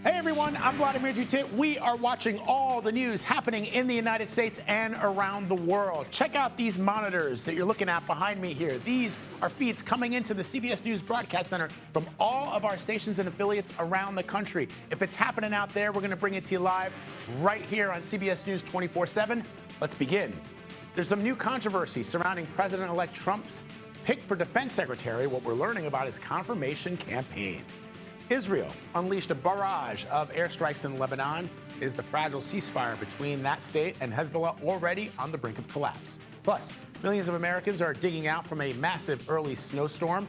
Hey everyone, I'm Vladimir Dutit. We are watching all the news happening in the United States and around the world. Check out these monitors that you're looking at behind me here. These are feeds coming into the CBS News Broadcast Center from all of our stations and affiliates around the country. If it's happening out there, we're going to bring it to you live right here on CBS News 24/7. Let's begin. There's some new controversy surrounding President-elect Trump's pick for defense secretary. What we're learning about his confirmation campaign. Israel unleashed a barrage of airstrikes in Lebanon. Is the fragile ceasefire between that state and Hezbollah already on the brink of collapse? Plus, millions of Americans are digging out from a massive early snowstorm,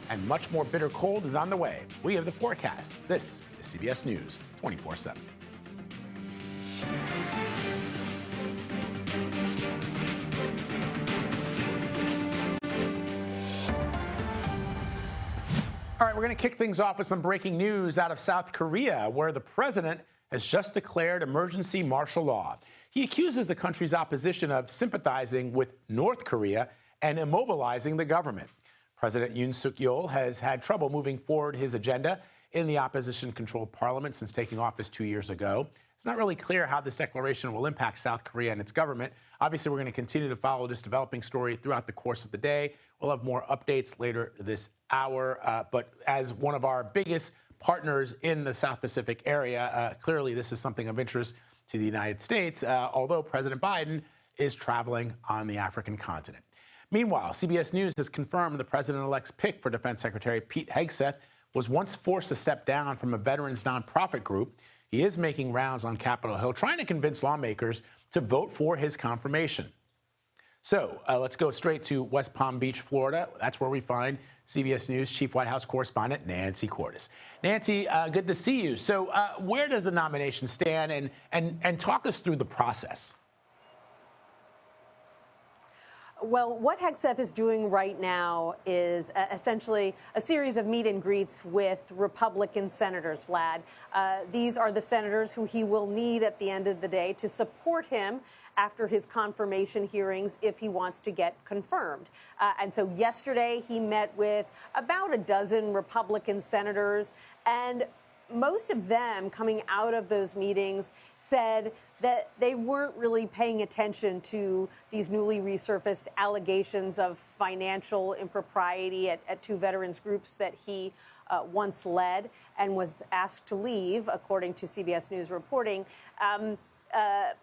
and much more bitter cold is on the way. We have the forecast. This is CBS News 24/7. All right, we're going to kick things off with some breaking news out of South Korea, where the president has just declared emergency martial law. He accuses the country's opposition of sympathizing with North Korea and immobilizing the government. President Yoon Suk-yeol has had trouble moving forward his agenda in the opposition-controlled parliament since taking office 2 years ago. It's not really clear how this declaration will impact South Korea and its government. Obviously, we're going to continue to follow this developing story throughout the course of the day. We'll have more updates later this hour. But as one of our biggest partners in the South Pacific area, clearly this is something of interest to the United States, although President Biden is traveling on the African continent. Meanwhile, CBS News has confirmed the president-elect's pick for Defense Secretary Pete Hegseth was once forced to step down from a veterans nonprofit group. He is making rounds on Capitol Hill, trying to convince lawmakers to vote for his confirmation. So let's go straight to West Palm Beach, Florida. That's where we find CBS News Chief White House Correspondent Nancy Cordes. Nancy, good to see you. So where does the nomination stand? And talk us through the process. Well, what Hegseth is doing right now is essentially a series of meet and greets with Republican senators, Vlad. These are the senators who he will need at the end of the day to support him after his confirmation hearings if he wants to get confirmed. And so yesterday he met with about a dozen Republican senators, and most of them coming out of those meetings said that they weren't really paying attention to these newly resurfaced allegations of financial impropriety at two veterans groups that he once led and was asked to leave, according to CBS News reporting.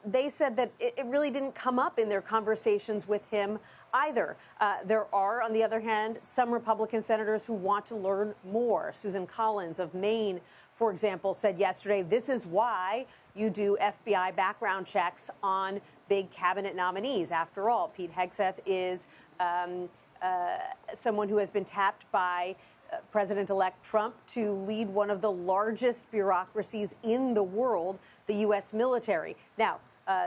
They said that it really didn't come up in their conversations with him either. There are, on the other hand, some Republican senators who want to learn more. Susan Collins of Maine, for example, said yesterday, this is why you do FBI background checks on big cabinet nominees. After all, Pete Hegseth is someone who has been tapped by President-elect Trump to lead one of the largest bureaucracies in the world, the U.S. military. Now,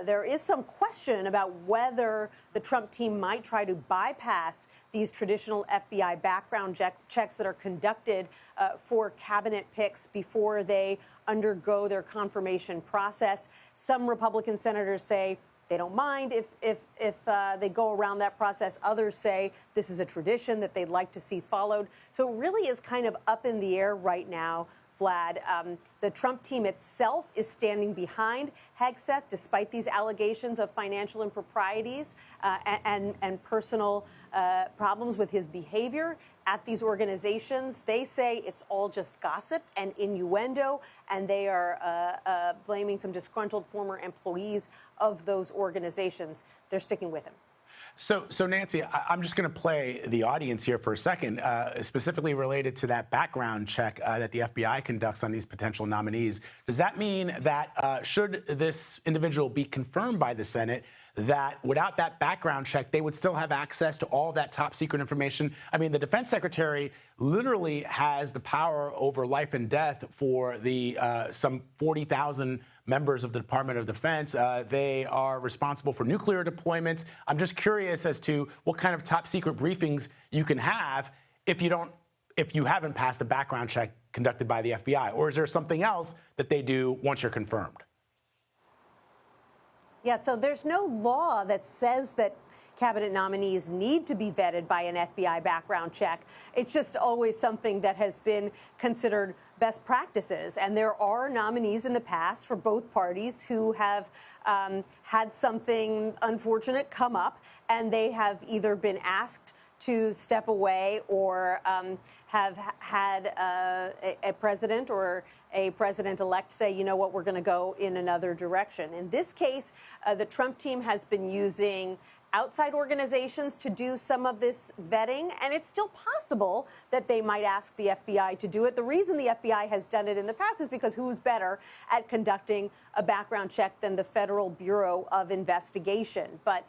there is some question about whether the Trump team might try to bypass these traditional FBI background checks that are conducted for cabinet picks before they undergo their confirmation process. Some Republican senators say they don't mind if they go around that process. Others say this is a tradition that they'd like to see followed. So it really is kind of up in the air right now, Vlad. The Trump team itself is standing behind Hegseth despite these allegations of financial improprieties and personal problems with his behavior at these organizations. They say it's all just gossip and innuendo, and they are blaming some disgruntled former employees of those organizations. They're sticking with him. So Nancy, I'm just going to play the audience here for a second, specifically related to that background check that the FBI conducts on these potential nominees. Does that mean that should this individual be confirmed by the Senate, that without that background check, they would still have access to all that top secret information? I mean, the defense secretary literally has the power over life and death for the some 40,000 members of the Department of Defense. They are responsible for nuclear deployments. I'm just curious as to what kind of top secret briefings you can have if you haven't passed a background check conducted by the FBI, or is there something else that they do once you're confirmed? Yeah, so there's no law that says that cabinet nominees need to be vetted by an FBI background check. It's just always something that has been considered best practices. And there are nominees in the past for both parties who have had something unfortunate come up, and they have either been asked to step away or have had a president or a president-elect say, you know what, we're going to go in another direction. In this case, the Trump team has been using outside organizations to do some of this vetting, and it's still possible that they might ask the FBI to do it. The reason the FBI has done it in the past is because who's better at conducting a background check than the Federal Bureau of Investigation? But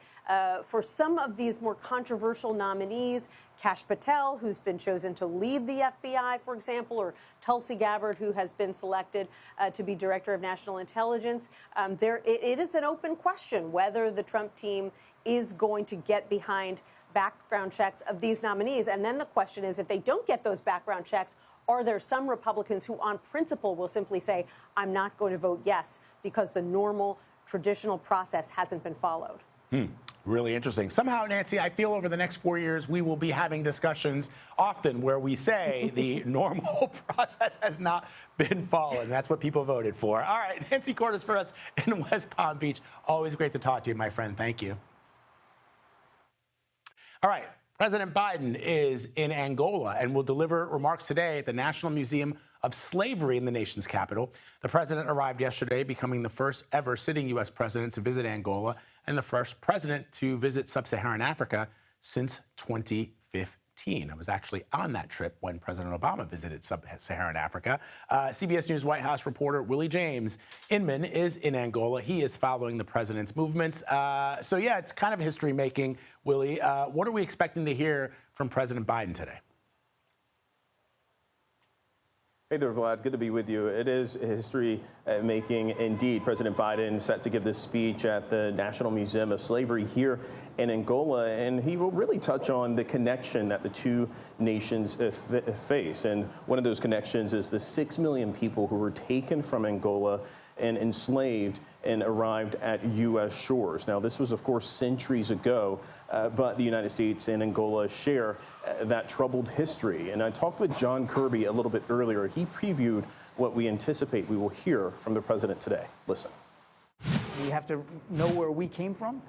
for some of these more controversial nominees, Kash Patel, who's been chosen to lead the FBI, for example, or Tulsi Gabbard, who has been selected to be Director of National Intelligence, it is an open question whether the Trump team is going to get behind background checks of these nominees. And then the question is, if they don't get those background checks, are there some Republicans who on principle will simply say, I'm not going to vote yes because the normal traditional process hasn't been followed? Really interesting. Somehow, Nancy, I feel over the next 4 years, we will be having discussions often where we say the normal process has not been followed. That's what people voted for. All right, Nancy Cordes for us in West Palm Beach. Always great to talk to you, my friend. Thank you. All right, President Biden is in Angola and will deliver remarks today at the National Museum of Slavery in the nation's capital. The president arrived yesterday, becoming the first ever sitting U.S. president to visit Angola and the first president to visit sub-Saharan Africa since 2015. I was actually on that trip when President Obama visited sub-Saharan Africa. CBS News White House reporter Willie James Inman is in Angola. He is following the president's movements. So, yeah, it's kind of history-making. Willie, what are we expecting to hear from President Biden today? Hey there, Vlad. Good to be with you. It is history making indeed. President Biden set to give this speech at the National Museum of Slavery here in Angola, and he will really touch on the connection that the two nations face. And one of those connections is the 6 million people who were taken from Angola and enslaved and arrived at U.S. shores. Now, this was, of course, centuries ago, but the United States and Angola share that troubled history. And I talked with John Kirby a little bit earlier. He previewed what we anticipate we will hear from the president today. Listen. We have to know where we came from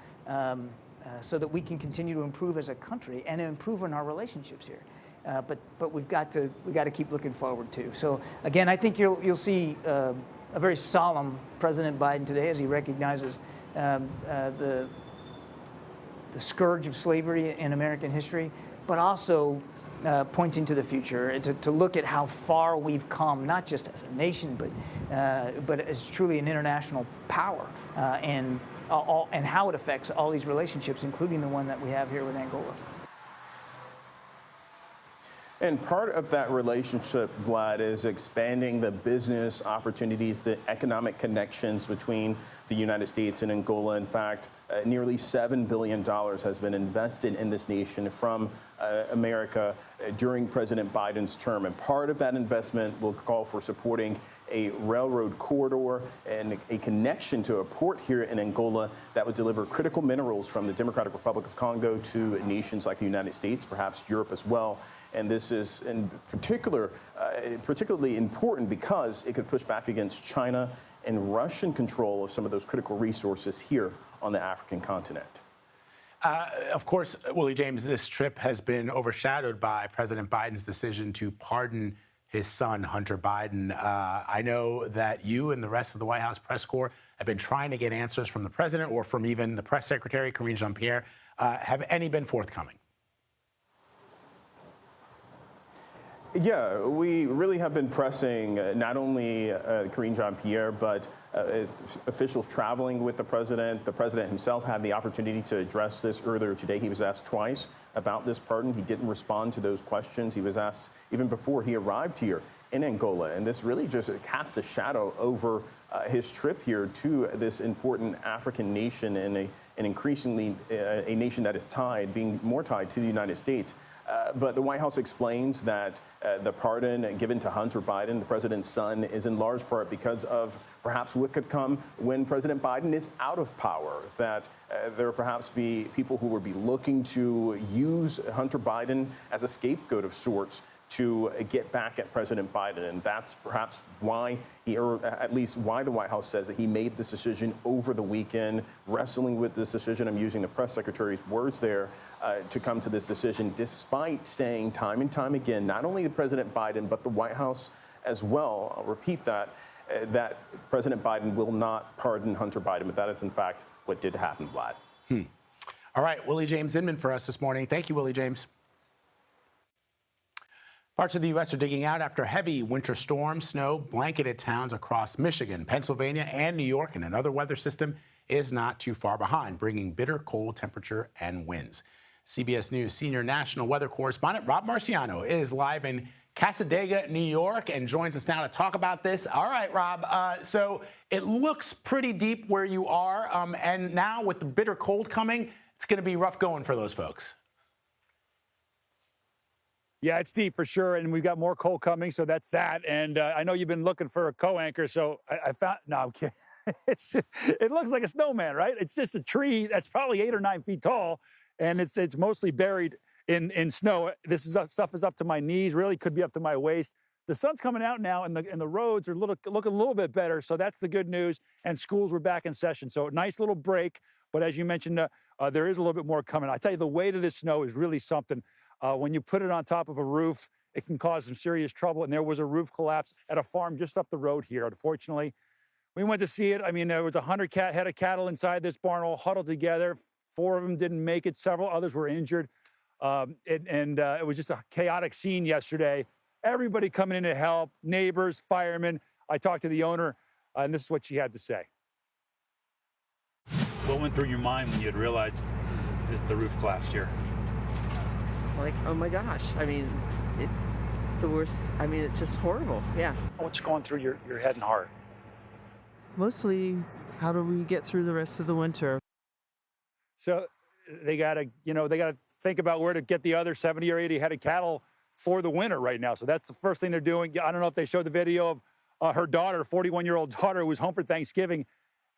so that we can continue to improve as a country and improve in our relationships here. But we've got to keep looking forward too. So again, I think you'll see a very solemn President Biden today as he recognizes the scourge of slavery in American history, but also pointing to the future and to look at how far we've come, not just as a nation, but as truly an international power, and how it affects all these relationships, including the one that we have here with Angola. And part of that relationship, Vlad, is expanding the business opportunities, the economic connections between the United States and Angola. In fact, nearly $7 billion has been invested in this nation from America during President Biden's term. And part of that investment will call for supporting a railroad corridor and a connection to a port here in Angola that would deliver critical minerals from the Democratic Republic of Congo to nations like the United States, perhaps Europe as well. And this is in particularly important because it could push back against China and Russian control of some of those critical resources here on the African continent. Of course, Willie James, this trip has been overshadowed by President Biden's decision to pardon his son, Hunter Biden. I know that you and the rest of the White House press corps have been trying to get answers from the president or from even the press secretary, Karine Jean-Pierre. Have any been forthcoming? Yeah, we really have been pressing not only Karine Jean-Pierre, but officials traveling with the president. The president himself had the opportunity to address this earlier today. He was asked twice about this pardon. He didn't respond to those questions. He was asked even before he arrived here in Angola. And this really just cast a shadow over his trip here to this important African nation and an increasingly a nation that is being more tied to the United States. But the White House explains that the pardon given to Hunter Biden, the president's son, is in large part because of perhaps what could come when President Biden is out of power, that there perhaps be people who would be looking to use Hunter Biden as a scapegoat of sorts to get back at President Biden. And that's perhaps why or at least why the White House says that he made this decision over the weekend, wrestling with this decision. I'm using the press secretary's words there to come to this decision, despite saying time and time again, not only the President Biden, but the White House as well, I'll repeat that, that President Biden will not pardon Hunter Biden. But that is, in fact, what did happen, Vlad. All right, Willie James Inman for us this morning. Thank you, Willie James. Parts of the U.S. are digging out after heavy winter storms. Snow blanketed towns across Michigan, Pennsylvania, and New York, and another weather system is not too far behind, bringing bitter cold temperature and winds. CBS News senior national weather correspondent Rob Marciano is live in Cassadaga, New York, and joins us now to talk about this. All right, Rob, so it looks pretty deep where you are, and now with the bitter cold coming, it's going to be rough going for those folks. Yeah, it's deep for sure, and we've got more cold coming, so that's that. And I know you've been looking for a co-anchor, so I found. No, I'm kidding. It looks like a snowman, right? It's just a tree that's probably 8 or 9 feet tall, and it's mostly buried in snow. This stuff is up to my knees. Really, could be up to my waist. The sun's coming out now, and the roads are looking a little bit better. So that's the good news. And schools were back in session, so nice little break. But as you mentioned, there is a little bit more coming. I tell you, the weight of this snow is really something. When you put it on top of a roof, it can cause some serious trouble. And there was a roof collapse at a farm just up the road here. Unfortunately, we went to see it. I mean, there was 100 head of cattle inside this barn, all huddled together. 4 of them didn't make it. Several others were injured. It was just a chaotic scene yesterday. Everybody coming in to help, neighbors, firemen. I talked to the owner, and this is what she had to say. What went through your mind when you had realized that the roof collapsed here? Like, oh my gosh, I mean, the worst, I mean, it's just horrible, yeah. What's going through your head and heart? Mostly, how do we get through the rest of the winter? So they gotta think about where to get the other 70 or 80 head of cattle for the winter right now. So that's the first thing they're doing. I don't know if they showed the video of her daughter, 41-year-old daughter, who was home for Thanksgiving,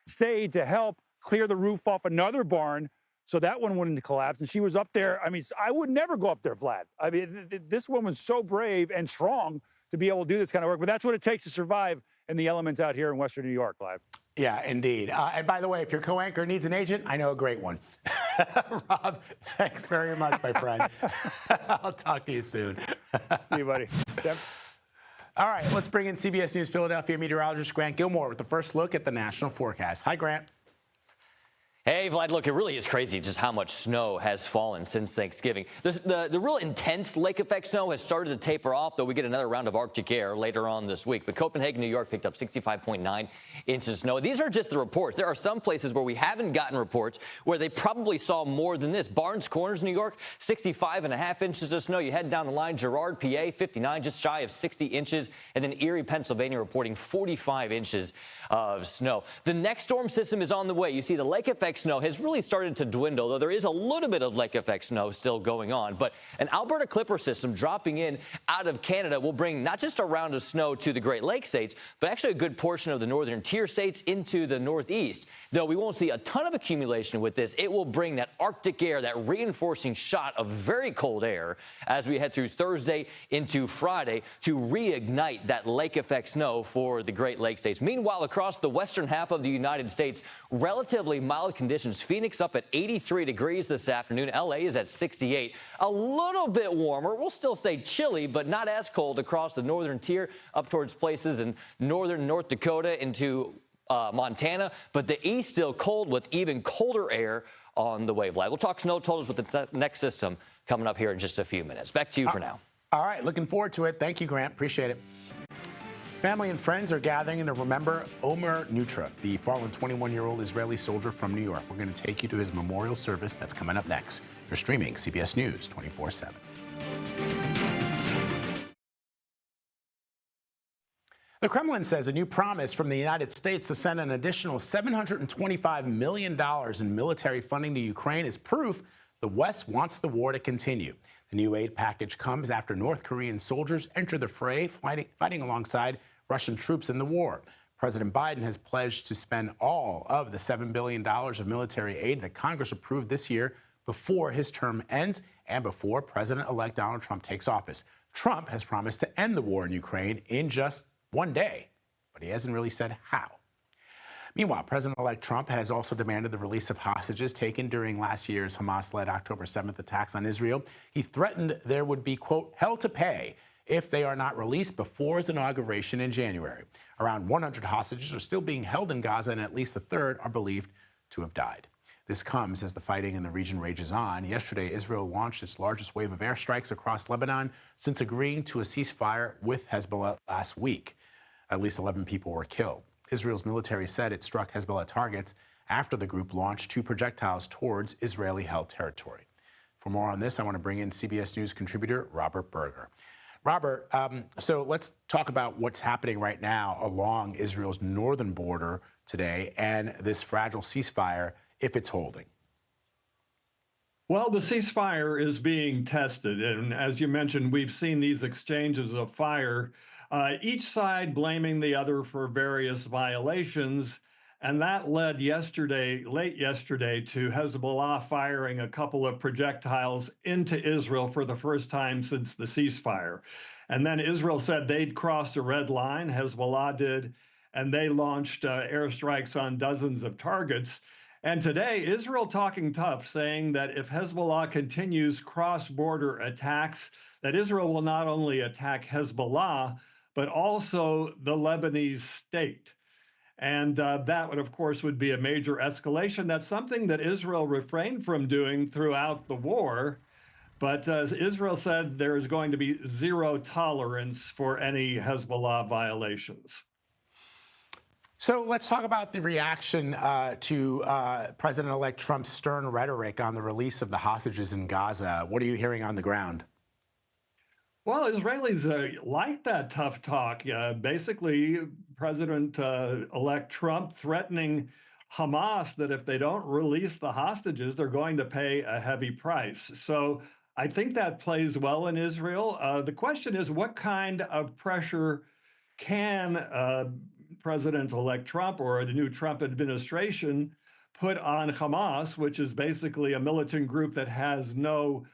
stayed to help clear the roof off another barn so that one wouldn't collapse. And she was up there. I mean, I would never go up there, Vlad. I mean, this woman's so brave and strong to be able to do this kind of work. But that's what it takes to survive in the elements out here in Western New York, Vlad. Yeah, indeed. And by the way, if your co-anchor needs an agent, I know a great one. Rob, thanks very much, my friend. I'll talk to you soon. See you, buddy. Yep. All right, let's bring in CBS News Philadelphia meteorologist Grant Gilmore with the first look at the national forecast. Hi, Grant. Hey, Vlad, look, it really is crazy just how much snow has fallen since Thanksgiving. The real intense lake effect snow has started to taper off, though we get another round of Arctic air later on this week. But Copenhagen, New York picked up 65.9 inches of snow. These are just the reports. There are some places where we haven't gotten reports where they probably saw more than this. Barnes Corners, New York, 65.5 inches of snow. You head down the line, Girard, PA, 59, just shy of 60 inches. And then Erie, Pennsylvania, reporting 45 inches of snow. The next storm system is on the way. You see the lake effect snow has really started to dwindle, though there is a little bit of lake effect snow still going on. But an Alberta Clipper system dropping in out of Canada will bring not just a round of snow to the Great Lakes states, but actually a good portion of the northern tier states into the northeast. Though we won't see a ton of accumulation with this, it will bring that Arctic air, that reinforcing shot of very cold air as we head through Thursday into Friday to reignite that lake effect snow for the Great Lakes states. Meanwhile, across the western half of the United States, relatively mild conditions. Phoenix up at 83 degrees this afternoon. LA is at 68. A little bit warmer. We'll still say chilly, but not as cold across the northern tier up towards places in northern North Dakota into Montana. But the east still cold with even colder air on the way, Vlad. We'll talk snow totals with the next system coming up here in just a few minutes. Back to you for now. All right, looking forward to it. Thank you, Grant. Appreciate it. Family and friends are gathering to remember Omer Neutra, the fallen 21-year-old Israeli soldier from New York. We're going to take you to his memorial service that's coming up next. You're streaming CBS News 24/7. The Kremlin says a new promise from the United States to send an additional $725 million in military funding to Ukraine is proof the West wants the war to continue. The new aid package comes after North Korean soldiers entered the fray, fighting alongside Russian troops in the war. President Biden has pledged to spend all of the $7 billion of military aid that Congress approved this year before his term ends and before President-elect Donald Trump takes office. Trump has promised to end the war in Ukraine in just one day, but he hasn't really said how. Meanwhile, President-elect Trump has also demanded the release of hostages taken during last year's Hamas-led October 7th attacks on Israel. He threatened there would be, quote, hell to pay if they are not released before his inauguration in January. Around 100 hostages are still being held in Gaza, and at least a third are believed to have died. This comes as the fighting in the region rages on. Yesterday, Israel launched its largest wave of airstrikes across Lebanon since agreeing to a ceasefire with Hezbollah last week. At least 11 people were killed. Israel's military said it struck Hezbollah targets after the group launched 2 projectiles towards Israeli-held territory. For more on this, I want to bring in CBS News contributor Robert Berger. Robert, so let's talk about what's happening right now along Israel's northern border today and this fragile ceasefire, if it's holding. Well, the ceasefire is being tested. And as you mentioned, we've seen these exchanges of fire, each side blaming the other for various violations. And that led late yesterday, to Hezbollah firing a couple of projectiles into Israel for the first time since the ceasefire. And then Israel said they'd crossed a red line, Hezbollah did, and they launched airstrikes on dozens of targets. And today, Israel talking tough, saying that if Hezbollah continues cross-border attacks, that Israel will not only attack Hezbollah, but also the Lebanese state. And that would, of course, would be a major escalation. That's something that Israel refrained from doing throughout the war. But Israel said there is going to be zero tolerance for any Hezbollah violations. So let's talk about the reaction to President-elect Trump's stern rhetoric on the release of the hostages in Gaza. What are you hearing on the ground? Well, Israelis like that tough talk. Basically, President-elect Trump threatening Hamas that if they don't release the hostages, they're going to pay a heavy price. So I think that plays well in Israel. The question is, what kind of pressure can President-elect Trump or the new Trump administration put on Hamas, which is basically a militant group that has no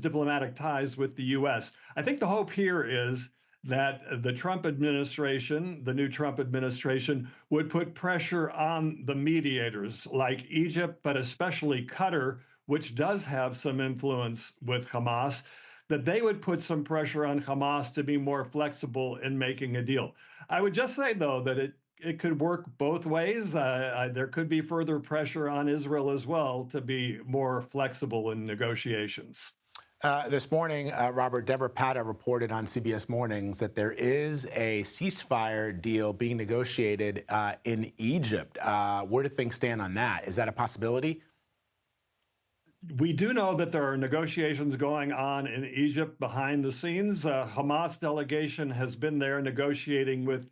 diplomatic ties with the U.S. I think the hope here is that the Trump administration, the new Trump administration, would put pressure on the mediators like Egypt, but especially Qatar, which does have some influence with Hamas, that they would put some pressure on Hamas to be more flexible in making a deal. I would just say, though, that it could work both ways. There could be further pressure on Israel as well to be more flexible in negotiations. This morning, Robert, Deborah Patta reported on CBS Mornings that there is a ceasefire deal being negotiated in Egypt. Where do things stand on that? Is that a possibility? We do know that there are negotiations going on in Egypt behind the scenes. Hamas delegation has been there negotiating with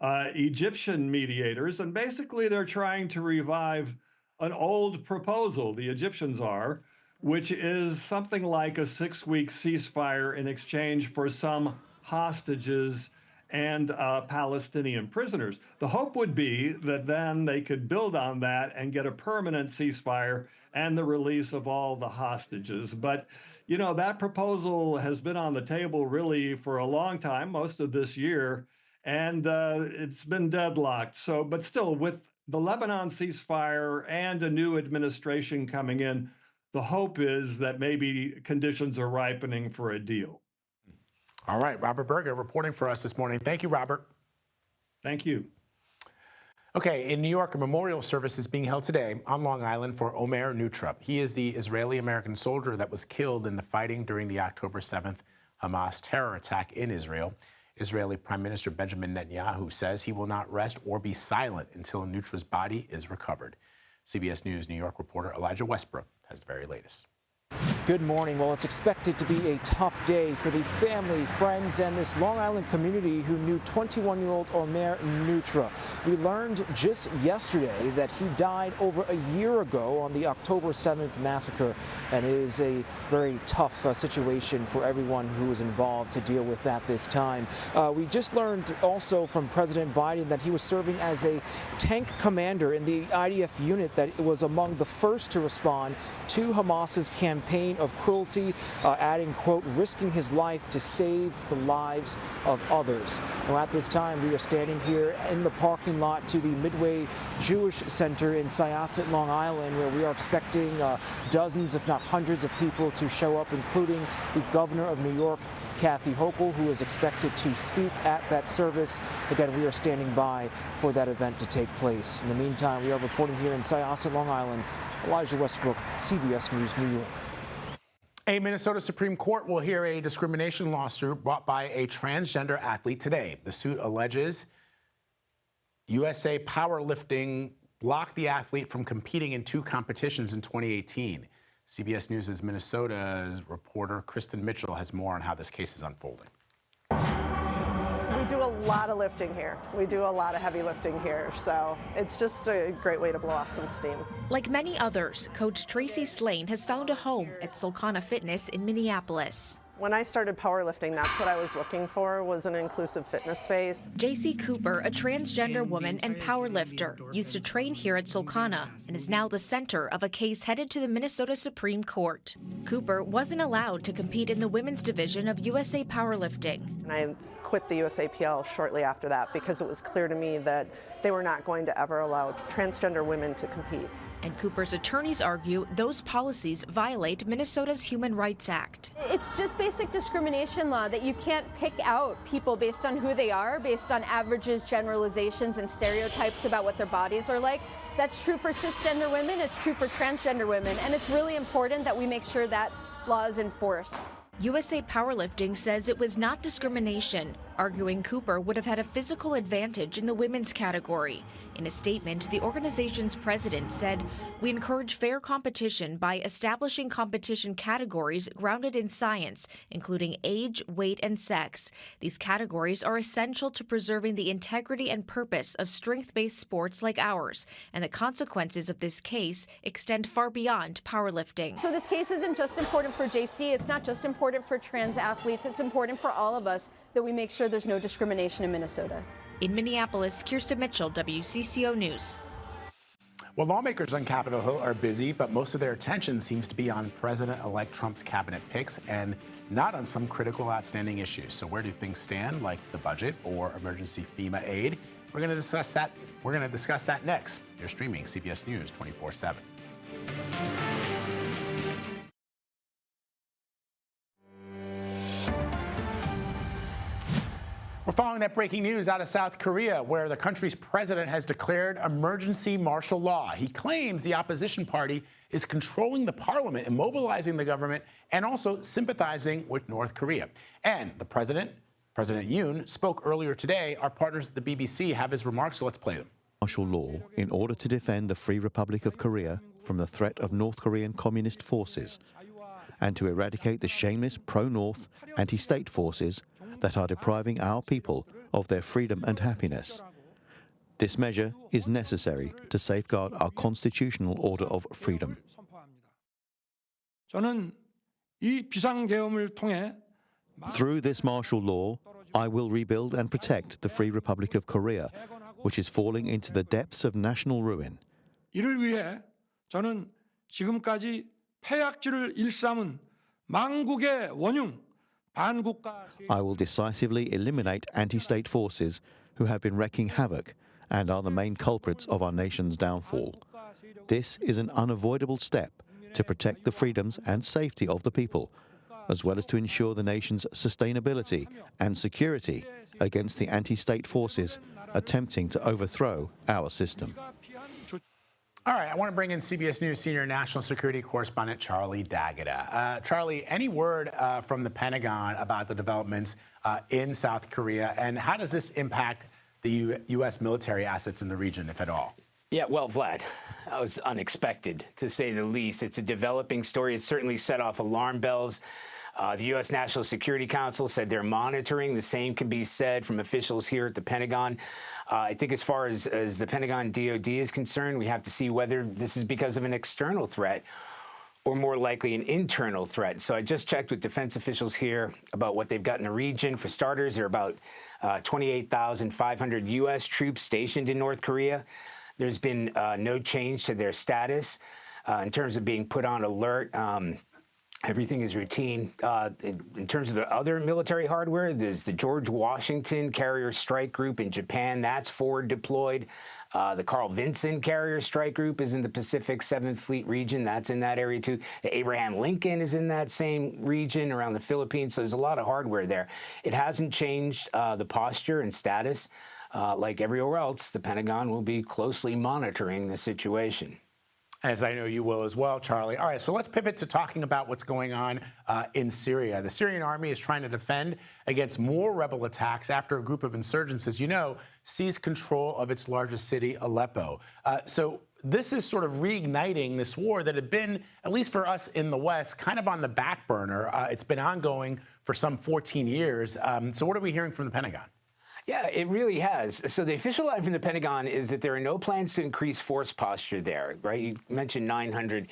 Egyptian mediators, and basically they're trying to revive an old proposal, the Egyptians are, which is something like a 6-week ceasefire in exchange for some hostages and Palestinian prisoners. The hope would be that then they could build on that and get a permanent ceasefire and the release of all the hostages. But, you know, that proposal has been on the table really for a long time, most of this year, and it's been deadlocked. So, but still, with the Lebanon ceasefire and a new administration coming in, the hope is that maybe conditions are ripening for a deal. All right, Robert Berger reporting for us this morning. Thank you, Robert. Thank you. Okay, in New York, a memorial service is being held today on Long Island for Omer Neutra. He is the Israeli-American soldier that was killed in the fighting during the October 7th Hamas terror attack in Israel. Israeli Prime Minister Benjamin Netanyahu says he will not rest or be silent until Neutra's body is recovered. CBS News New York reporter Elijah Westbrook has the very latest. Good morning. Well, it's expected to be a tough day for the family, friends, and this Long Island community who knew 21-year-old Omer Neutra. We learned just yesterday that he died over a year ago on the October 7th massacre, and it is a very tough situation for everyone who was involved to deal with that this time. We just learned also from President Biden that he was serving as a tank commander in the IDF unit that was among the first to respond to Hamas's campaign of cruelty, adding, quote, risking his life to save the lives of others. Now, at this time, we are standing here in the parking lot to the Midway Jewish Center in Syosset, Long Island, where we are expecting dozens, if not hundreds of people to show up, including the governor of New York, Kathy Hochul, who is expected to speak at that service. Again, we are standing by for that event to take place. In the meantime, we are reporting here in Syosset, Long Island. Elijah Westbrook, CBS News, New York. A Minnesota Supreme Court will hear a discrimination lawsuit brought by a transgender athlete today. The suit alleges USA Powerlifting blocked the athlete from competing in 2 competitions in 2018. CBS News' Minnesota's reporter Kristen Mitchell has more on how this case is unfolding. We do a lot of lifting here. We do a lot of heavy lifting here, so it's just a great way to blow off some steam. Like many others, Coach Tracy Slane has found a home at Solcana Fitness in Minneapolis. When I started powerlifting, that's what I was looking for, was an inclusive fitness space. JC Cooper, a transgender woman and powerlifter, used to train here at Solcana and is now the center of a case headed to the Minnesota Supreme Court. Cooper wasn't allowed to compete in the women's division of USA Powerlifting. And I quit the USAPL shortly after that because it was clear to me that they were not going to ever allow transgender women to compete. And Cooper's attorneys argue those policies violate Minnesota's Human Rights Act. It's just basic discrimination law that you can't pick out people based on who they are, based on averages, generalizations, and stereotypes about what their bodies are like. That's true for cisgender women, it's true for transgender women, and it's really important that we make sure that law is enforced. USA Powerlifting says it was not discrimination, arguing Cooper would have had a physical advantage in the women's category. In a statement, the organization's president said, "We encourage fair competition by establishing competition categories grounded in science, including age, weight, and sex. These categories are essential to preserving the integrity and purpose of strength-based sports like ours, and the consequences of this case extend far beyond powerlifting." So this case isn't just important for JC, it's not just important for trans athletes, it's important for all of us that we make sure there's no discrimination in Minnesota. In Minneapolis, Kirsten Mitchell, WCCO News. Well, lawmakers on Capitol Hill are busy, but most of their attention seems to be on President-elect Trump's cabinet picks and not on some critical outstanding issues. So where do things stand, like the budget or emergency FEMA aid? We're going to discuss that. We're going to discuss that next. You're streaming CBS News 24/7. We're following that breaking news out of South Korea, where the country's president has declared emergency martial law. He claims the opposition party is controlling the parliament, immobilizing the government, and also sympathizing with North Korea. And the president, President Yoon, spoke earlier today. Our partners at the BBC have his remarks, so let's play them. Martial law in order to defend the Free Republic of Korea from the threat of North Korean communist forces and to eradicate the shameless pro-North anti-state forces that are depriving our people of their freedom and happiness. This measure is necessary to safeguard our constitutional order of freedom. Through this martial law, I will rebuild and protect the Free Republic of Korea, which is falling into the depths of national ruin. 이를 위해 저는 지금까지 패약질을 일삼은 망국의 원흉 I will decisively eliminate anti-state forces who have been wreaking havoc and are the main culprits of our nation's downfall. This is an unavoidable step to protect the freedoms and safety of the people, as well as to ensure the nation's sustainability and security against the anti-state forces attempting to overthrow our system. All right, I want to bring in CBS News senior national security correspondent Charlie D'Agata. Charlie, any word from the Pentagon about the developments in South Korea, and how does this impact the U.S. military assets in the region, if at all? Yeah, well, Vlad, that was unexpected, to say the least. It's a developing story. It certainly set off alarm bells. The U.S. National Security Council said they're monitoring. The same can be said from officials here at the Pentagon. I think as far as the Pentagon DOD is concerned, we have to see whether this is because of an external threat or more likely an internal threat. So I just checked with defense officials here about what they've got in the region. For starters, there are about 28,500 U.S. troops stationed in North Korea. There's been no change to their status in terms of being put on alert. Everything is routine. In terms of the other military hardware, there's the George Washington Carrier Strike Group in Japan. That's forward deployed. The Carl Vinson Carrier Strike Group is in the Pacific 7th Fleet region. That's in that area, too. The Abraham Lincoln is in that same region around the Philippines. So there's a lot of hardware there. It hasn't changed the posture and status. Like everywhere else, the Pentagon will be closely monitoring the situation. As I know you will as well, Charlie. All right, so let's pivot to talking about what's going on in Syria. The Syrian army is trying to defend against more rebel attacks after a group of insurgents, as you know, seized control of its largest city, Aleppo. So this is sort of reigniting this war that had been, at least for us in the West, kind of on the back burner. It's been ongoing for some 14 years. So what are we hearing from the Pentagon? Yeah, it really has. So the official line from the Pentagon is that there are no plans to increase force posture there, right? You mentioned 900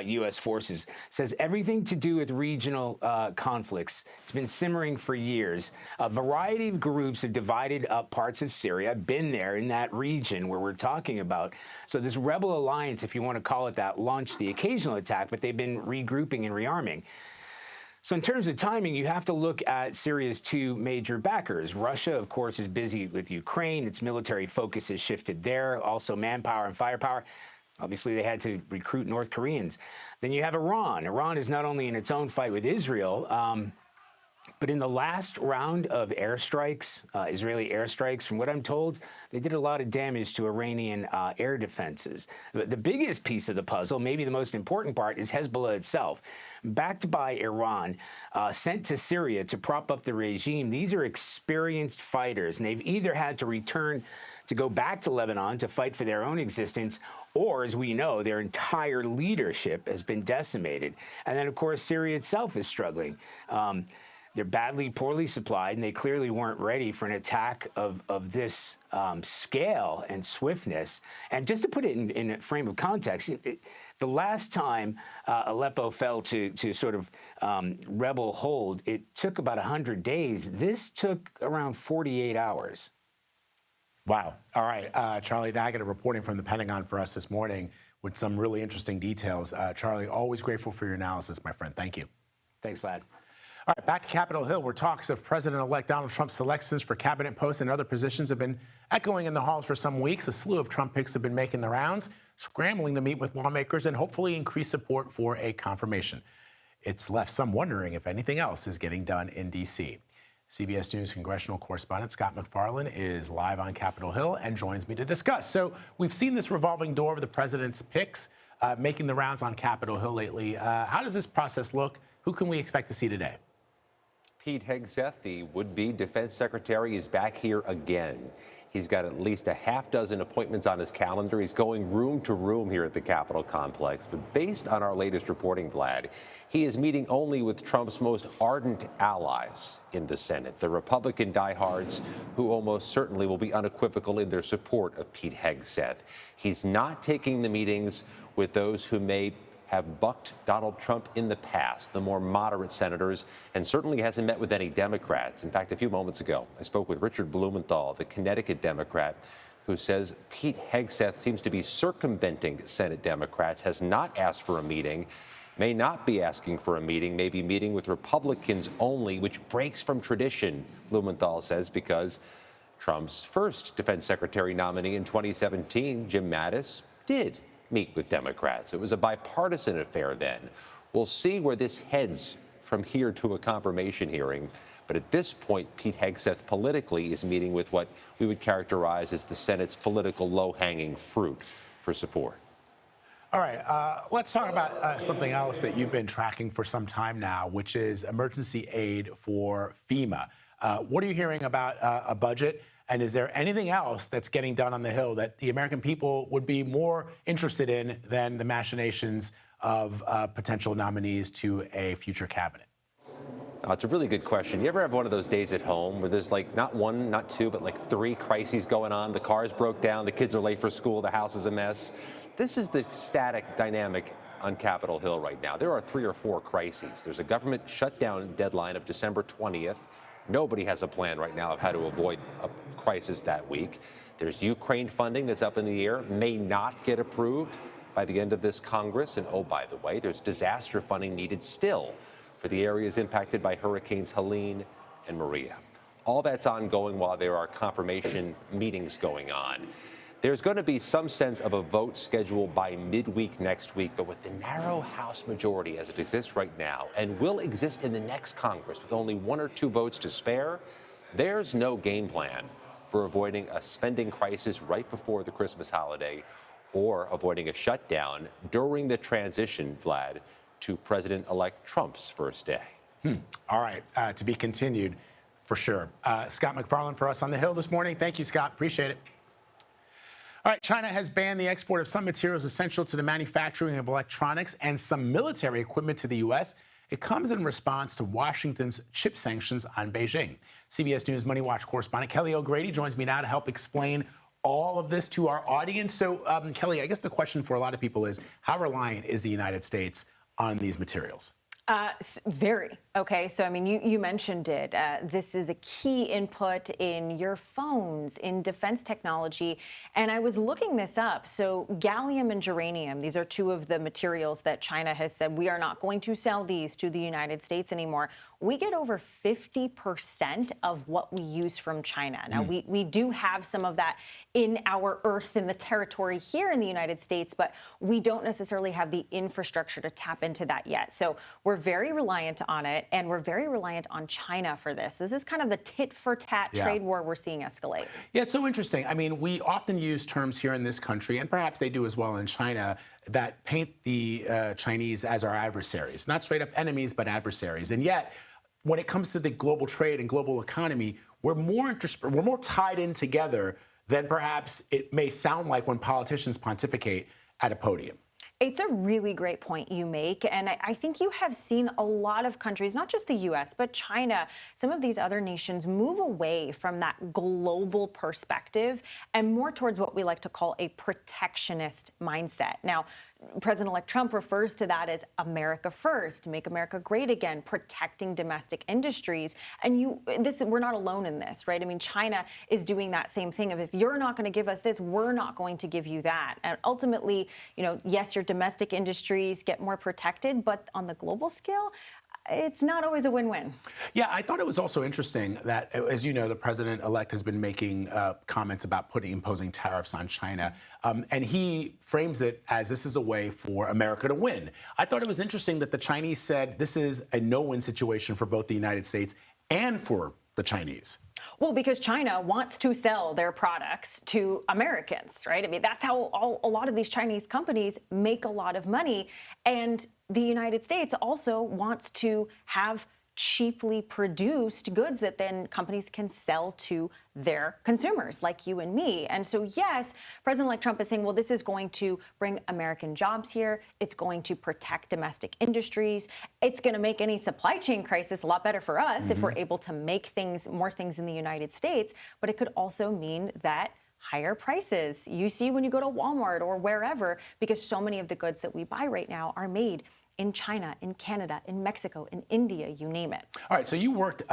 U.S. forces. It says everything to do with regional conflicts. It's been simmering for years. A variety of groups have divided up parts of Syria, been there in that region where we're talking about. So this rebel alliance, if you want to call it that, launched the occasional attack, but they've been regrouping and rearming. So in terms of timing, you have to look at Syria's two major backers. Russia, of course, is busy with Ukraine. Its military focus has shifted there, also manpower and firepower. Obviously, they had to recruit North Koreans. Then you have Iran. Iran is not only in its own fight with Israel, but in the last round of airstrikes, Israeli airstrikes, from what I'm told, they did a lot of damage to Iranian air defenses. The biggest piece of the puzzle, maybe the most important part, is Hezbollah itself. Backed by Iran, sent to Syria to prop up the regime, these are experienced fighters, and they've either had to return to go back to Lebanon to fight for their own existence, or, as we know, their entire leadership has been decimated. And then, of course, Syria itself is struggling. They're poorly supplied, and they clearly weren't ready for an attack of this scale and swiftness. And just to put it in a frame of context, the last time Aleppo fell to sort of rebel hold, it took about 100 days. This took around 48 hours. Wow. All right. Charlie Daggett reporting from the Pentagon for us this morning with some really interesting details. Charlie, always grateful for your analysis, my friend. Thank you. Thanks, Vlad. All right, back to Capitol Hill, where talks of President-elect Donald Trump's selections for cabinet posts and other positions have been echoing in the halls for some weeks. A slew of Trump picks have been making the rounds, scrambling to meet with lawmakers and hopefully increase support for a confirmation. It's left some wondering if anything else is getting done in D.C. CBS News congressional correspondent Scott MacFarlane is live on Capitol Hill and joins me to discuss. So we've seen this revolving door of the president's picks making the rounds on Capitol Hill lately. How does this process look? Who can we expect to see today? Pete Hegseth, the would-be defense secretary, is back here again. He's got at least a half dozen appointments on his calendar. He's going room to room here at the Capitol complex. But based on our latest reporting, Vlad, he is meeting only with Trump's most ardent allies in the Senate, the Republican diehards who almost certainly will be unequivocal in their support of Pete Hegseth. He's not taking the meetings with those who may have bucked Donald Trump in the past, the more moderate senators, and certainly hasn't met with any Democrats. In fact, a few moments ago, I spoke with Richard Blumenthal, the Connecticut Democrat, who says Pete Hegseth seems to be circumventing Senate Democrats, has not asked for a meeting, may not be asking for a meeting, may be meeting with Republicans only, which breaks from tradition, Blumenthal says, because Trump's first defense secretary nominee in 2017, Jim Mattis, did meet with Democrats. It was a bipartisan affair then. We'll see where this heads from here to a confirmation hearing. But at this point, Pete Hegseth politically is meeting with what we would characterize as the Senate's political low-hanging fruit for support. All right, let's talk about something else that you've been tracking for some time now, which is emergency aid for FEMA. What are you hearing about a budget And is there anything else that's getting done on the Hill that the American people would be more interested in than the machinations of potential nominees to a future cabinet? Oh, it's a really good question. You ever have one of those days at home where there's like not one, not two, but like 3 crises going on? The cars broke down, the kids are late for school, the house is a mess. This is the static dynamic on Capitol Hill right now. There are 3 or 4 crises. There's a government shutdown deadline of December 20th. Nobody has a plan right now of how to avoid a crisis that week. There's Ukraine funding that's up in the air, may not get approved by the end of this Congress. And oh, by the way, there's disaster funding needed still for the areas impacted by Hurricanes Helene and Maria. All that's ongoing while there are confirmation meetings going on. There's going to be some sense of a vote scheduled by midweek next week, but with the narrow House majority as it exists right now and will exist in the next Congress with only 1 or 2 votes to spare, there's no game plan for avoiding a spending crisis right before the Christmas holiday or avoiding a shutdown during the transition, Vlad, to President-elect Trump's first day. All right, to be continued for sure. Scott McFarland for us on the Hill this morning. Thank you, Scott. Appreciate it. All right, China has banned the export of some materials essential to the manufacturing of electronics and some military equipment to the U.S. It comes in response to Washington's chip sanctions on Beijing. CBS News Money Watch correspondent Kelly O'Grady joins me now to help explain all of this to our audience. So, Kelly, I guess the question for a lot of people is, how reliant is the United States on these materials? Very. Okay. So, I mean, you mentioned it. This is a key input in your phones, in defense technology. And I was looking this up. So gallium and germanium, these are 2 of the materials that China has said we are not going to sell these to the United States anymore. We get over 50% of what we use from China. Now, we do have some of that in our earth, in the territory here in the United States, but we don't necessarily have the infrastructure to tap into that yet. So we're very reliant on it, and we're very reliant on China for this. This is kind of the tit-for-tat trade war we're seeing escalate. Yeah, it's so interesting. I mean, we often use terms here in this country, and perhaps they do as well in China, that paint the Chinese as our adversaries. Not straight up enemies, but adversaries. And yet, when it comes to the global trade and global economy, we're more tied in together than perhaps it may sound like when politicians pontificate at a podium. It's a really great point you make. And I think you have seen a lot of countries, not just the U.S., but China, some of these other nations move away from that global perspective and more towards what we like to call a protectionist mindset. Now, President-elect Trump refers to that as America first, make America great again, protecting domestic industries. And we're not alone in this, right? I mean, China is doing that same thing of, if you're not going to give us this, we're not going to give you that. And ultimately, yes, your domestic industries get more protected, but on the global scale, it's not always a win-win. Yeah, I thought it was also interesting that, as you know, the president-elect has been making comments about imposing tariffs on China, and he frames it as this is a way for America to win. I thought it was interesting that the Chinese said this is a no-win situation for both the United States and for the Chinese. Well, because China wants to sell their products to Americans, right? I mean, that's how a lot of these Chinese companies make a lot of money. And the United States also wants to have cheaply produced goods that then companies can sell to their consumers like you and me. And so, yes, President-elect Trump is saying, well, this is going to bring American jobs here. It's going to protect domestic industries. It's going to make any supply chain crisis a lot better for us if we're able to make more things in the United States. But it could also mean that higher prices you see when you go to Walmart or wherever, because so many of the goods that we buy right now are made in China, in Canada, in Mexico, in India, you name it. All right, so you worked,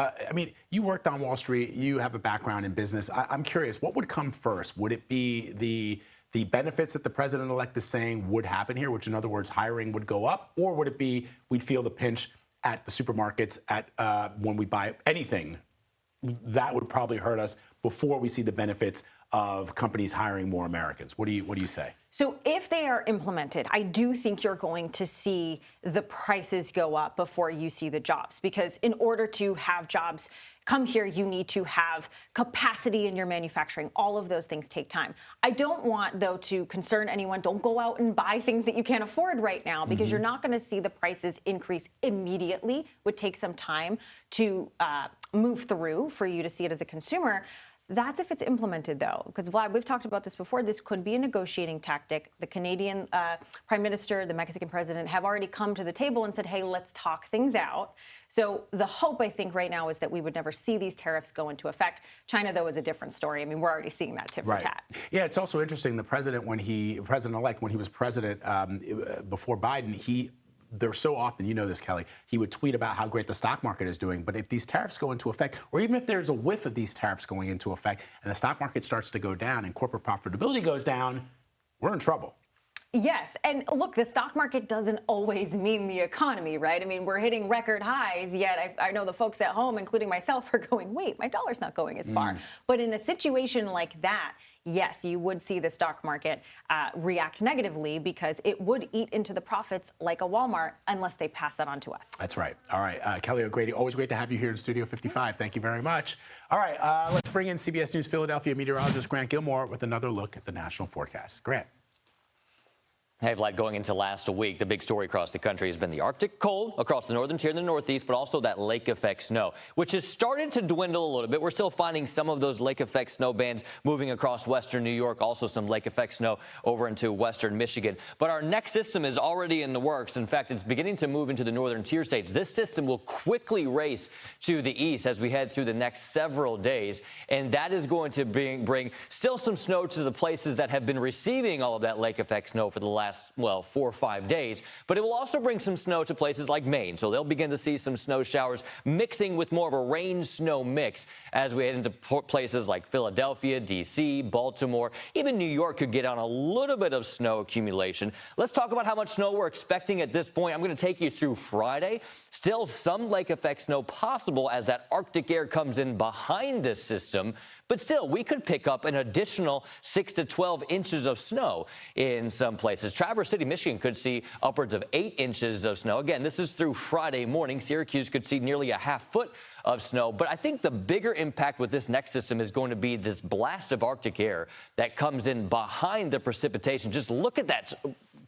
you worked on Wall Street. You have a background in business. I'm curious, what would come first? Would it be the benefits that the president-elect is saying would happen here, which in other words, hiring would go up? Or would it be we'd feel the pinch at the supermarkets when we buy anything? That would probably hurt us before we see the benefits of companies hiring more Americans. What do you say? So if they are implemented, I do think you're going to see the prices go up before you see the jobs, because in order to have jobs come here, you need to have capacity in your manufacturing. All of those things take time. I don't want, though, to concern anyone. Don't go out and buy things that you can't afford right now, because you're not going to see the prices increase immediately. It would take some time to move through for you to see it as a consumer. That's if it's implemented, though, because Vlad, we've talked about this before. This could be a negotiating tactic. The Canadian Prime Minister, the Mexican President have already come to the table and said, hey, let's talk things out. So the hope, I think, right now is that we would never see these tariffs go into effect. China, though, is a different story. I mean, we're already seeing that tit for tat. Yeah, it's also interesting. The president, President-elect, when he was president before Biden, they're so often, you know this, Kelly, he would tweet about how great the stock market is doing. But if these tariffs go into effect, or even if there's a whiff of these tariffs going into effect and the stock market starts to go down and corporate profitability goes down, we're in trouble. Yes. And look, the stock market doesn't always mean the economy, right? I mean, we're hitting record highs, yet I know the folks at home, including myself, are going, wait, my dollar's not going as far. But in a situation like that, yes, you would see the stock market react negatively because it would eat into the profits like a Walmart unless they pass that on to us. That's right. All right. Kelly O'Grady, always great to have you here in Studio 55. Thank you very much. All right. Let's bring in CBS News Philadelphia meteorologist Grant Gilmore with another look at the national forecast. Grant. Hey, Vlad, going into last week, the big story across the country has been the Arctic cold across the northern tier and the northeast, but also that lake effect snow, which has started to dwindle a little bit. We're still finding some of those lake effect snow bands moving across western New York, also some lake effect snow over into western Michigan. But our next system is already in the works. In fact, it's beginning to move into the northern tier states. This system will quickly race to the east as we head through the next several days. And that is going to bring still some snow to the places that have been receiving all of that lake effect snow for the last 4 or 5 days, but it will also bring some snow to places like Maine. So they'll begin to see some snow showers mixing with more of a rain snow mix as we head into places like Philadelphia, D.C., Baltimore. Even New York could get on a little bit of snow accumulation. Let's talk about how much snow we're expecting at this point. I'm going to take you through Friday. Still some lake effect snow possible as that Arctic air comes in behind this system. But still, we could pick up an additional 6 to 12 inches of snow in some places. Traverse City, Michigan could see upwards of 8 inches of snow. Again, this is through Friday morning. Syracuse could see nearly a half foot of snow. But I think the bigger impact with this next system is going to be this blast of Arctic air that comes in behind the precipitation. Just look at that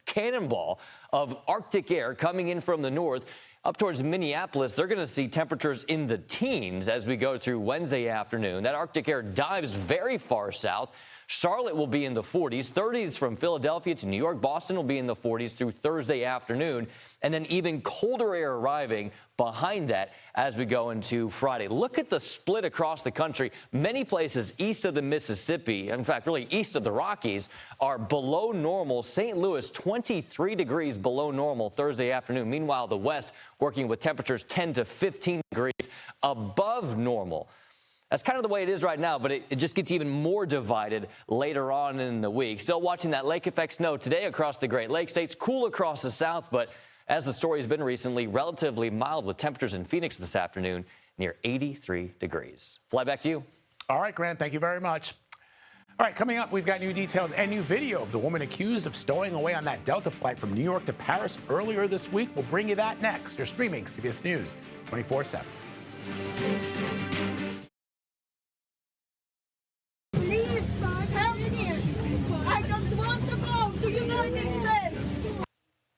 cannonball of Arctic air coming in from the north. Up towards Minneapolis, they're going to see temperatures in the teens as we go through Wednesday afternoon. That Arctic air dives very far south. Charlotte will be in the 40s, 30s from Philadelphia to New York. Boston will be in the 40s through Thursday afternoon, and then even colder air arriving behind that as we go into Friday. Look at the split across the country. Many places east of the Mississippi, in fact, really east of the Rockies, are below normal. St. Louis, 23 degrees below normal Thursday afternoon. Meanwhile, the West working with temperatures 10 to 15 degrees above normal. That's kind of the way it is right now, but it just gets even more divided later on in the week. Still watching that lake effect snow today across the Great Lakes states, cool across the south, but as the story has been recently, relatively mild with temperatures in Phoenix this afternoon near 83 degrees. Fly back to you. All right, Grant, thank you very much. All right, coming up, we've got new details and new video of the woman accused of stowing away on that Delta flight from New York to Paris earlier this week. We'll bring you that next. You're streaming CBS News 24/7.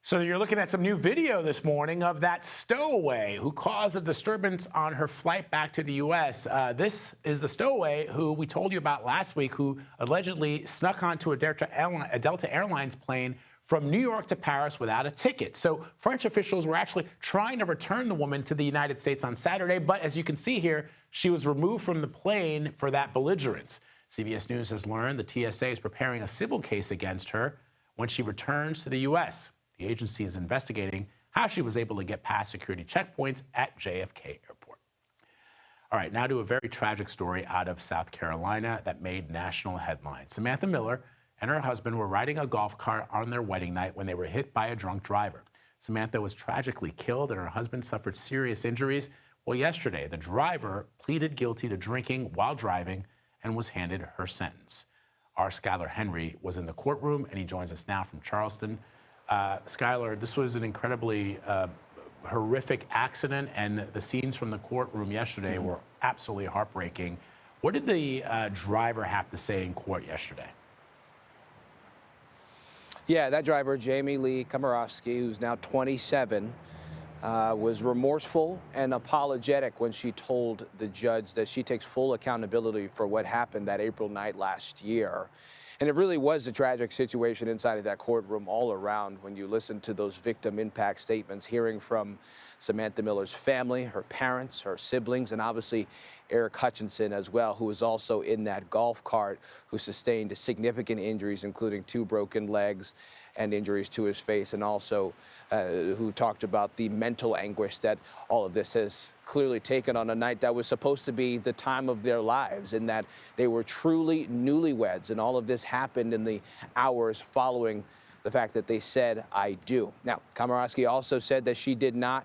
So you're looking at some new video this morning of that stowaway who caused a disturbance on her flight back to the U.S. This is the stowaway who we told you about last week, who allegedly snuck onto a Delta Airlines plane from New York to Paris without a ticket. So French officials were actually trying to return the woman to the United States on Saturday, but as you can see here, she was removed from the plane for that belligerence. CBS News has learned the TSA is preparing a civil case against her when she returns to the U.S. The agency is investigating how she was able to get past security checkpoints at JFK Airport. All right, now to a very tragic story out of South Carolina that made national headlines. Samantha Miller and her husband were riding a golf cart on their wedding night when they were hit by a drunk driver. Samantha was tragically killed and her husband suffered serious injuries. Well, yesterday, the driver pleaded guilty to drinking while driving and was handed her sentence. Our Skylar Henry was in the courtroom and he joins us now from Charleston. Skylar, this was an incredibly horrific accident, and the scenes from the courtroom yesterday were absolutely heartbreaking. What did the driver have to say in court yesterday? Yeah, that driver, Jamie Lee Komorowski, who's now 27, was remorseful and apologetic when she told the judge that she takes full accountability for what happened that April night last year. And it really was a tragic situation inside of that courtroom all around when you listen to those victim impact statements, hearing from Samantha Miller's family, her parents, her siblings, and obviously Eric Hutchinson as well, who was also in that golf cart, who sustained significant injuries, including 2 broken legs and injuries to his face, and also who talked about the mental anguish that all of this has clearly taken on a night that was supposed to be the time of their lives, in that they were truly newlyweds, and all of this happened in the hours following the fact that they said, "I do." Now, Komorowski also said that she did not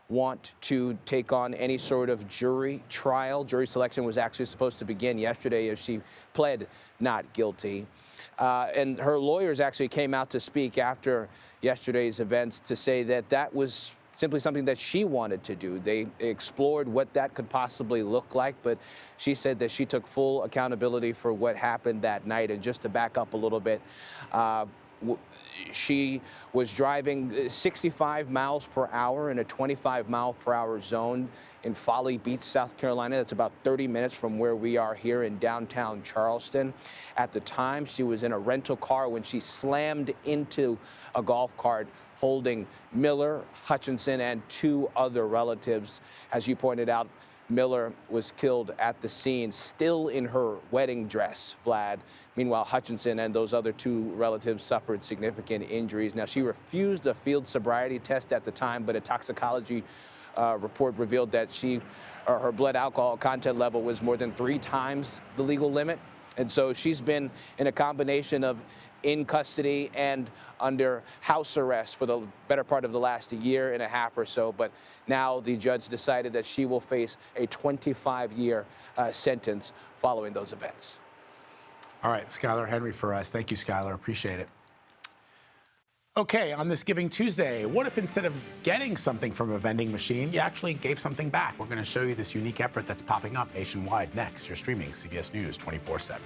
want to take on any sort of jury trial. Jury selection was actually supposed to begin yesterday as she pled not guilty. And her lawyers actually came out to speak after yesterday's events to say that that was simply something that she wanted to do. They explored what that could possibly look like, but she said that she took full accountability for what happened that night. And just to back up a little bit, she was driving 65 miles per hour in a 25-mile-per-hour zone in Folly Beach, South Carolina. That's about 30 minutes from where we are here in downtown Charleston. At the time, she was in a rental car when she slammed into a golf cart holding Miller, Hutchinson, and 2 other relatives. As you pointed out, Miller was killed at the scene, still in her wedding dress, Vlad. Meanwhile, Hutchinson and those other 2 relatives suffered significant injuries. Now, she refused a field sobriety test at the time, but a toxicology report revealed that her blood alcohol content level was more than 3 times the legal limit. And so she's been in a combination of in custody and under house arrest for the better part of the last year and a half or so. But now the judge decided that she will face a 25-year sentence following those events. All right, Skylar Henry for us. Thank you, Skylar. Appreciate it. Okay, on this Giving Tuesday, what if instead of getting something from a vending machine, you actually gave something back? We're going to show you this unique effort that's popping up nationwide next. You're streaming CBS News 24/7.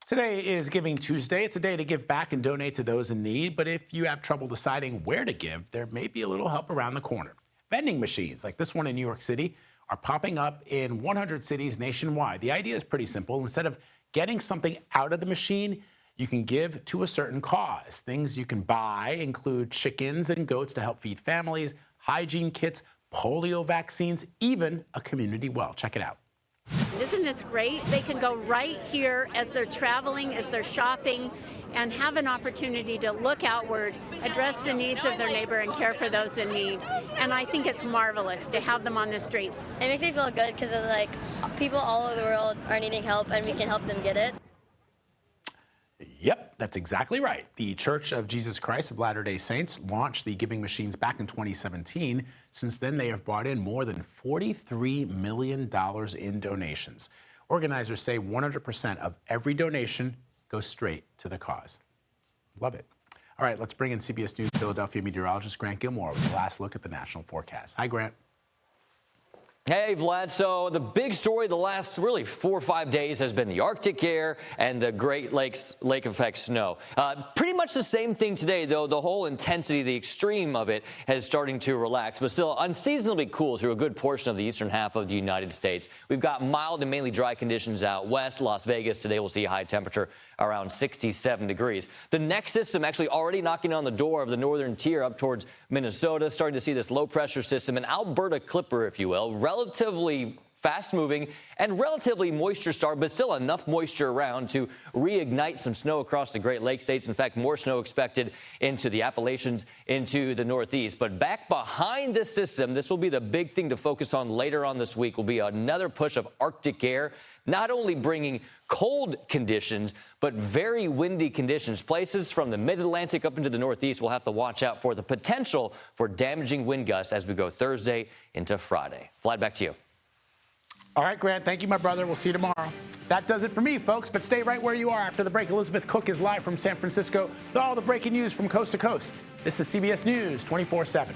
Today is Giving Tuesday. It's a day to give back and donate to those in need. But if you have trouble deciding where to give, there may be a little help around the corner. Vending machines, like this one in New York City, are popping up in 100 cities nationwide. The idea is pretty simple. Instead of getting something out of the machine, you can give to a certain cause. Things you can buy include chickens and goats to help feed families, hygiene kits, polio vaccines, even a community well. Check it out. Isn't this great? They can go right here as they're traveling, as they're shopping, and have an opportunity to look outward, address the needs of their neighbor, and care for those in need. And I think it's marvelous to have them on the streets. It makes me feel good because like people all over the world are needing help, and we can help them get it. Yep, that's exactly right. The Church of Jesus Christ of Latter-day Saints launched the giving machines back in 2017. Since then, they have brought in more than $43 million in donations. Organizers say 100% of every donation goes straight to the cause. Love it. All right, let's bring in CBS News Philadelphia meteorologist Grant Gilmore with the last look at the national forecast. Hi, Grant. Hey, Vlad. So the big story the last really 4 or 5 days has been the Arctic air and the Great Lakes lake effect snow. Pretty much the same thing today, though. The whole intensity, the extreme of it, is starting to relax, but still unseasonably cool through a good portion of the eastern half of the United States. We've got mild and mainly dry conditions out west. Las Vegas today will see a high temperature around 67 degrees. The next system actually already knocking on the door of the northern tier up towards Minnesota, starting to see this low pressure system, an Alberta clipper, if you will, relatively fast-moving and relatively moisture-starved, but still enough moisture around to reignite some snow across the Great Lakes states. In fact, more snow expected into the Appalachians, into the Northeast. But back behind this system, this will be the big thing to focus on later on this week, will be another push of Arctic air, not only bringing cold conditions, but very windy conditions. Places from the mid-Atlantic up into the Northeast will have to watch out for the potential for damaging wind gusts as we go Thursday into Friday. Vlad, back to you. All right, Grant, thank you, my brother. We'll see you tomorrow. That does it for me, folks, but stay right where you are. After the break, Elizabeth Cook is live from San Francisco with all the breaking news from coast to coast. This is CBS News 24/7.